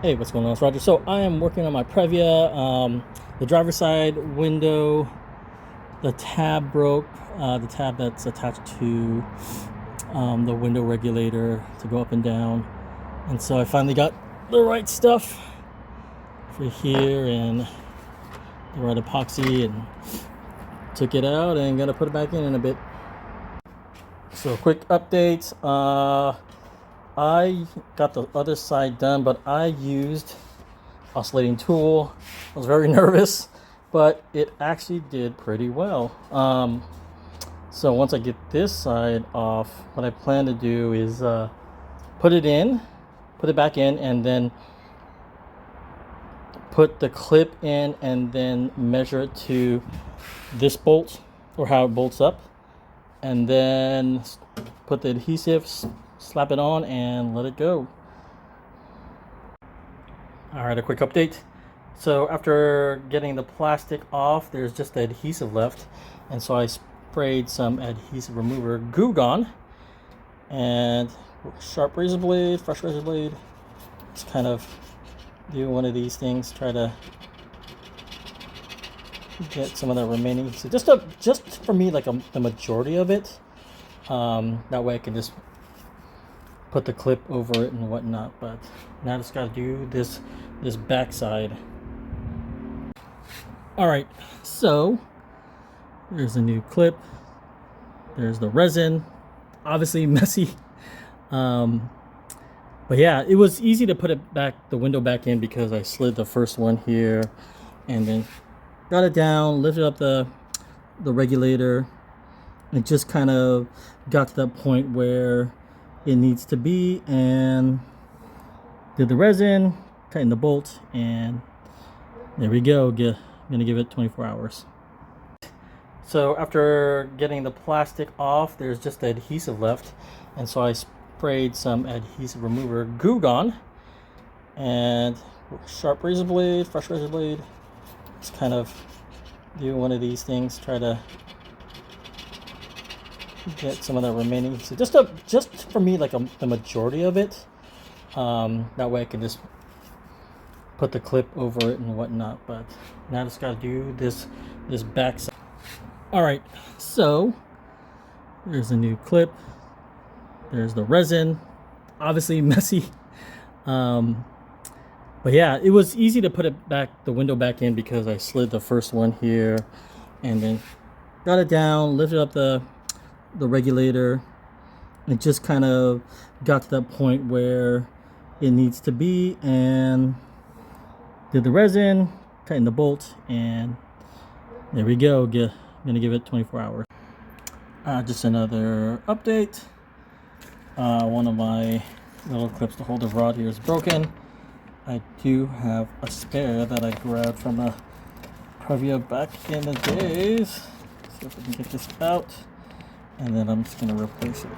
Hey, what's going on? It's Roger. So I am working on my Previa. The driver's side window, the tab broke. The tab that's attached to the window regulator to go up and down. And so I finally got the right stuff for here and the right epoxy and took it out and gonna put it back in a bit. So quick update. I got the other side done, but I used oscillating tool. I was very nervous, but it actually did pretty well. So once I get this side off, what I plan to do is put it back in, and then put the clip in and then measure it to this bolt or how it bolts up, and then put the adhesive, slap it on, and let it go. All right, a quick update. So after getting the plastic off, there's just the adhesive left, and so I sprayed some adhesive remover Goo Gone and sharp razor blade, fresh razor blade. Just kind of do one of these things, try to get some of that remaining. So just for me, like the majority of it. That way I can just put the clip over it and whatnot. But now I just got to do this back side. All right, so there's a new clip. There's the resin, obviously messy. But yeah, it was easy to put it back, the window back in, because I slid the first one here and then got it down, lifted up the regulator, and just kind of got to that point where it needs to be, and did the resin, tighten the bolt, and there we go. I'm gonna give it 24 hours. So after getting the plastic off, there's just the adhesive left, and so I sprayed some adhesive remover Goo Gone and sharp razor blade, fresh razor blade. Just kind of do one of these things, try to get some of that remaining. So just for me, like the majority of it. That way I can just put the clip over it and whatnot. But now I just got to do this back side. All right, so there's a new clip. There's the resin, obviously messy. But yeah, it was easy to put it back, the window back in, because I slid the first one here and then got it down, lifted up the regulator, and just kind of got to that point where it needs to be, and did the resin, tighten the bolt, and there we go. I'm gonna give it 24 hours. Just another update. One of my little clips to hold the rod here is broken. I do have a spare that I grabbed from the Previa back in the days. See if I can get this out, and then I'm just gonna replace it.